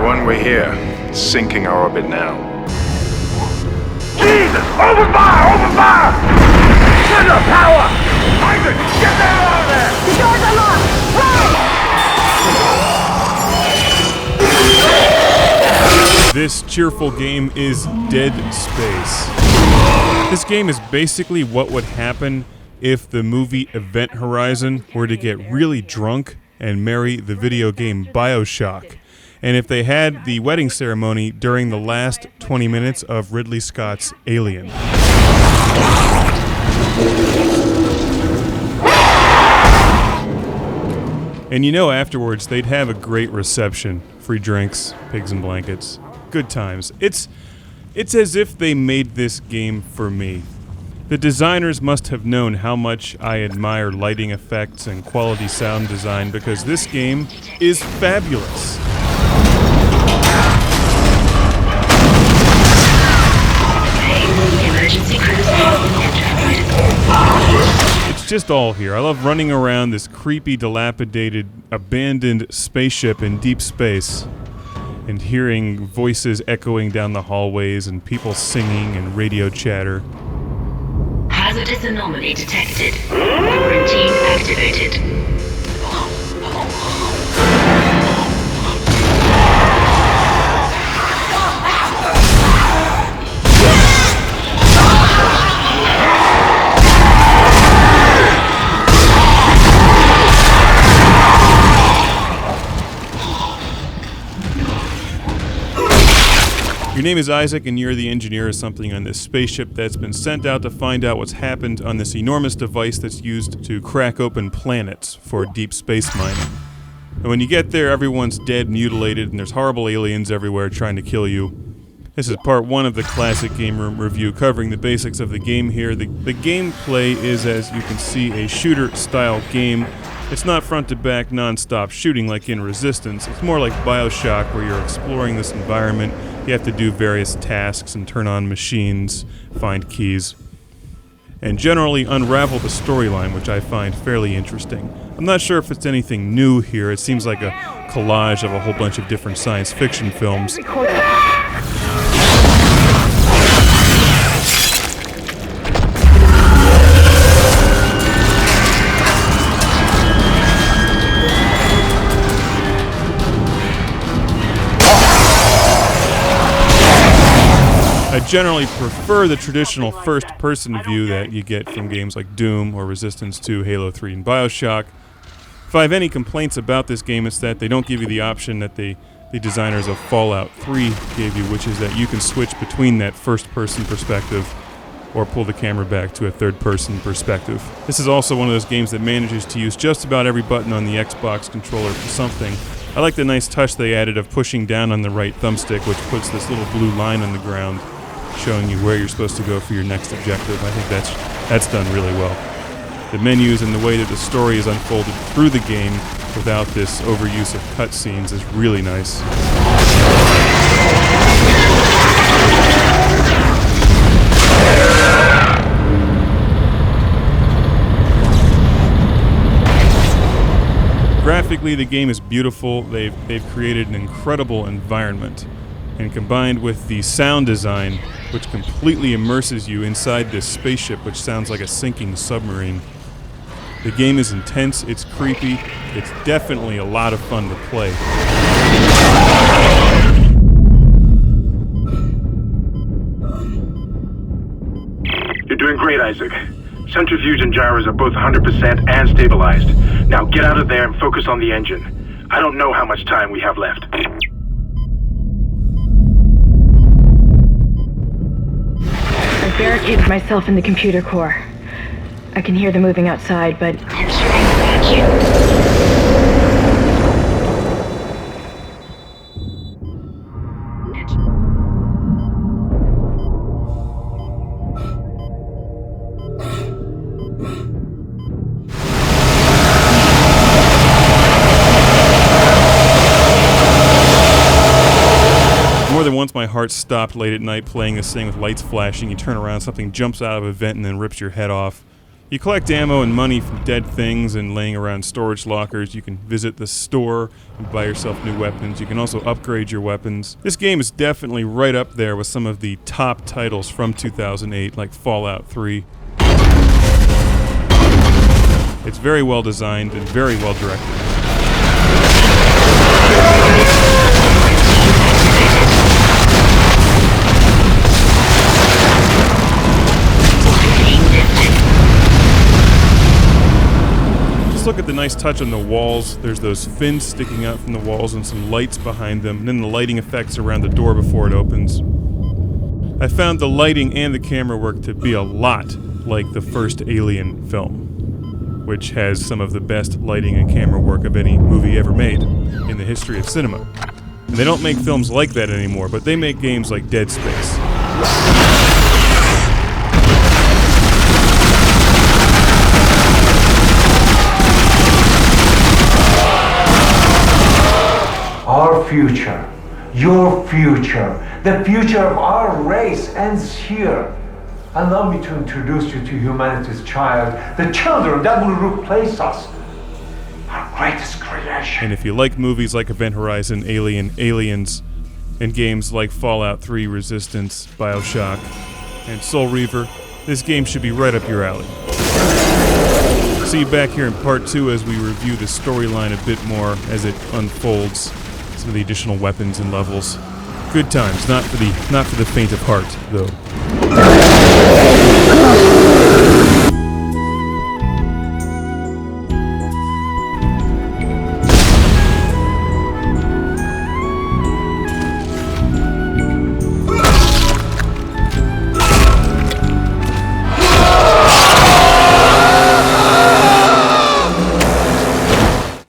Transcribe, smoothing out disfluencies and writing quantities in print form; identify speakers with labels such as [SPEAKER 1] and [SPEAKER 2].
[SPEAKER 1] Everyone, we're here. Sinking our orbit now.
[SPEAKER 2] Jesus! Open fire! Open fire! Send up power! Isaac, get the hell out of there!
[SPEAKER 3] The doors are locked! Run!
[SPEAKER 4] This cheerful game is Dead Space. This game is basically what would happen if the movie Event Horizon were to get really drunk and marry the video game Bioshock, and if they had the wedding ceremony during the last 20 minutes of Ridley Scott's Alien. And you know afterwards they'd have a great reception. Free drinks, pigs and blankets, good times. It's as if they made this game for me. The designers must have known how much I admire lighting effects and quality sound design, because this game is fabulous. It's just all here. I love running around this creepy, dilapidated, abandoned spaceship in deep space and hearing voices echoing down the hallways and people singing and radio chatter.
[SPEAKER 5] Hazardous anomaly detected. Quarantine activated.
[SPEAKER 4] Your name is Isaac, and you're the engineer or something on this spaceship that's been sent out to find out what's happened on this enormous device that's used to crack open planets for deep space mining. And when you get there, everyone's dead, mutilated, and there's horrible aliens everywhere trying to kill you. This is part one of the classic game room review, covering the basics of the game here. The gameplay is, as you can see, a shooter-style game. It's not front-to-back, non-stop shooting like in Resistance. It's more like Bioshock, where you're exploring this environment. You have to do various tasks and turn on machines, find keys, and generally unravel the storyline, which I find fairly interesting. I'm not sure if it's anything new here. It seems like a collage of a whole bunch of different science fiction films. I generally prefer the traditional first-person view that you get from games like Doom or Resistance 2, Halo 3, and Bioshock. If I have any complaints about this game, it's that they don't give you the option that the designers of Fallout 3 gave you, which is that you can switch between that first-person perspective or pull the camera back to a third-person perspective. This is also one of those games that manages to use just about every button on the Xbox controller for something. I like the nice touch they added of pushing down on the right thumbstick, which puts this little blue line on the ground, showing you where you're supposed to go for your next objective. I think that's done really well. The menus and the way that the story is unfolded through the game without this overuse of cutscenes is really nice. Graphically, the game is beautiful. They've created an incredible environment. And combined with the sound design, which completely immerses you inside this spaceship, which sounds like a sinking submarine. The game is intense, it's creepy, it's definitely a lot of fun to play.
[SPEAKER 2] You're doing great, Isaac. Centrifuge and gyros are both 100% and stabilized. Now get out of there and focus on the engine. I don't know how much time we have left.
[SPEAKER 3] I've barricaded myself in the computer core. I can hear them moving outside, but...
[SPEAKER 4] More than once my heart stopped late at night playing this thing with lights flashing. You turn around, something jumps out of a vent and then rips your head off. You collect ammo and money from dead things and laying around storage lockers. You can visit the store and buy yourself new weapons. You can also upgrade your weapons. This game is definitely right up there with some of the top titles from 2008, like Fallout 3. It's very well designed and very well directed. Just look at the nice touch on the walls. There's those fins sticking out from the walls and some lights behind them, and then the lighting effects around the door before it opens. I found the lighting and the camera work to be a lot like the first Alien film, which has some of the best lighting and camera work of any movie ever made in the history of cinema. And they don't make films like that anymore, but they make games like Dead Space.
[SPEAKER 6] Our future, your future, the future of our race ends here. Allow me to introduce you to humanity's child, the children that will replace us, our greatest creation.
[SPEAKER 4] And if you like movies like Event Horizon, Alien, Aliens, and games like Fallout 3, Resistance, Bioshock, and Soul Reaver, this game should be right up your alley. See you back here in part 2 as we review the storyline a bit more as it unfolds. Some of the additional weapons and levels. Good times, not for the faint of heart, though.